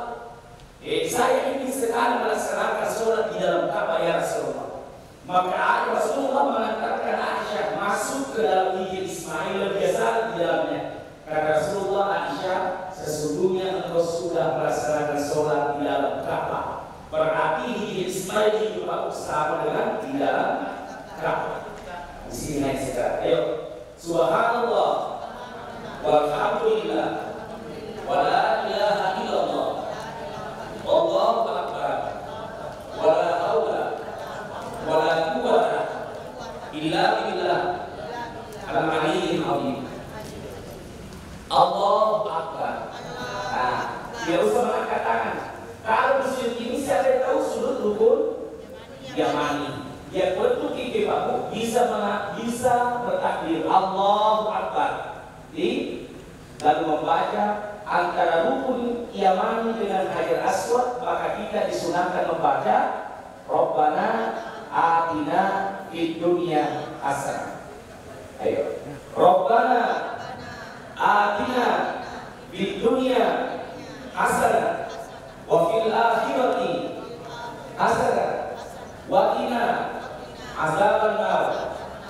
saya ingin sekali melaksanakan sholat di dalam Ka'bah ya Rasulullah. Maka Rasulullah mengantarkan Aisyah masuk ke dalam Hijir Ismail biasa di dalamnya. Kata Rasulullah, Aisyah, sesungguhnya engkau sudah melaksanakan sholat di dalam Ka'bah. Berarti Hijir Ismail itu sama dengan di dalam Ka'bah. Di sini naik sekarang. Ayo, subhanallah, walhamdulillah, wala ilaha illallah, Allahu akbar, wala haula, wala quwwata illa billah al-aliyyil azim. Allahu akbar. Nah, dia usah mengangkat tangan. Kalau sudut ini saya tahu sudut rukun Yamani. Ya bentuk ini Bapak bisa bertakbir Allahu Akbar lalu membaca antara rukun Yamani dengan Hajar Aswad, maka kita disunahkan membaca Rabbana atina fid dunya hasanah. Ayo, Rabbana atina fid dunya hasanah wa fil akhirati hasanah wa qina azaban nar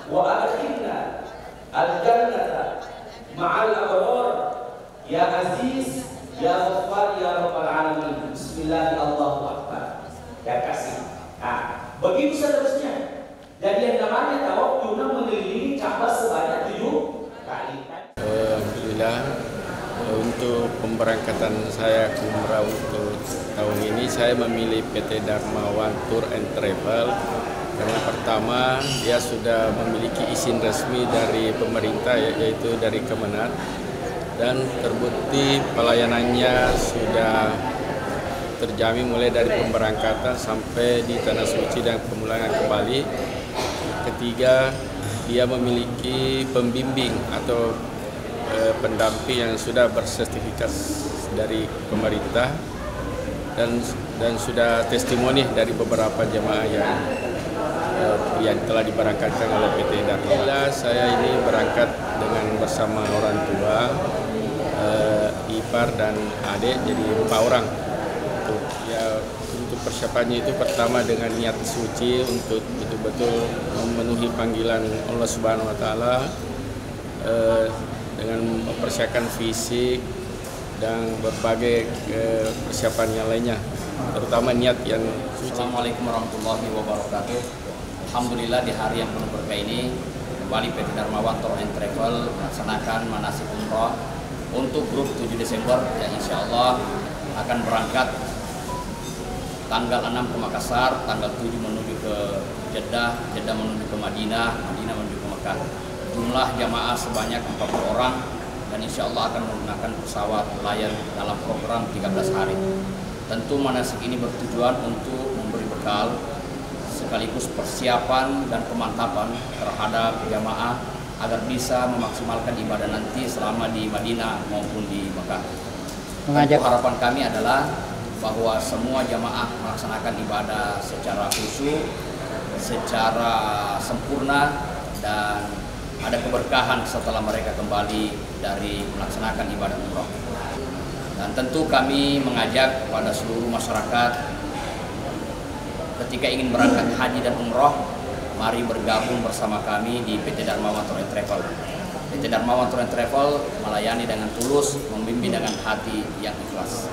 wa adkhilna al-jannata ma'al abrar ya aziz ya ghaffar ya rabbal alamin. Bismillahirrahmanirrahim. Ya kasih. Nah, begitu seterusnya. Jadi yang namanya tawaf tuna mengelilingi Ka'bah sebanyak 7 kali. Alhamdulillah, untuk pemberangkatan saya ke umrah untuk tahun ini saya memilih PT Darmawan Tour and Travel. Karena pertama dia sudah memiliki izin resmi dari pemerintah yaitu dari Kemenat, dan terbukti pelayanannya sudah terjamin mulai dari pemberangkatan sampai di Tanah Suci dan pemulangan kembali. Ketiga, dia memiliki pembimbing atau pendamping yang sudah bersertifikat dari pemerintah dan sudah testimoni dari beberapa jemaah yang telah diberangkatkan oleh PT Dharma. Saya ini berangkat bersama orang tua, ipar dan adik, jadi 4 orang. Untuk persiapannya itu pertama dengan niat suci untuk betul-betul memenuhi panggilan Allah Subhanahu Wa Taala, dengan mempersiapkan fisik dan berbagai persiapan yang lainnya, terutama niat yang suci. Assalamualaikum warahmatullahi wabarakatuh. Alhamdulillah di hari yang penuh berkah ini kembali PT Dharma Tour and Travel melaksanakan manasik umroh untuk grup 7 Desember yang insya Allah akan berangkat tanggal 6 ke Makassar, tanggal 7 menuju ke Jeddah, Jeddah menuju ke Madinah, Madinah menuju ke Mekah. Jumlah jamaah sebanyak 40 orang dan insya Allah akan menggunakan pesawat Lion dalam program 13 hari. Tentu manasik ini bertujuan untuk memberi bekal sekaligus persiapan dan pemantapan terhadap jamaah agar bisa memaksimalkan ibadah nanti selama di Madinah maupun di Mekah. Harapan kami adalah bahwa semua jamaah melaksanakan ibadah secara khusyuk, secara sempurna, dan ada keberkahan setelah mereka kembali dari melaksanakan ibadah umroh. Dan tentu kami mengajak kepada seluruh masyarakat ketika ingin berangkat haji dan umroh, mari bergabung bersama kami di PT Dharma Tour and Travel. PT Dharma Tour and Travel melayani dengan tulus, membimbing dengan hati yang ikhlas.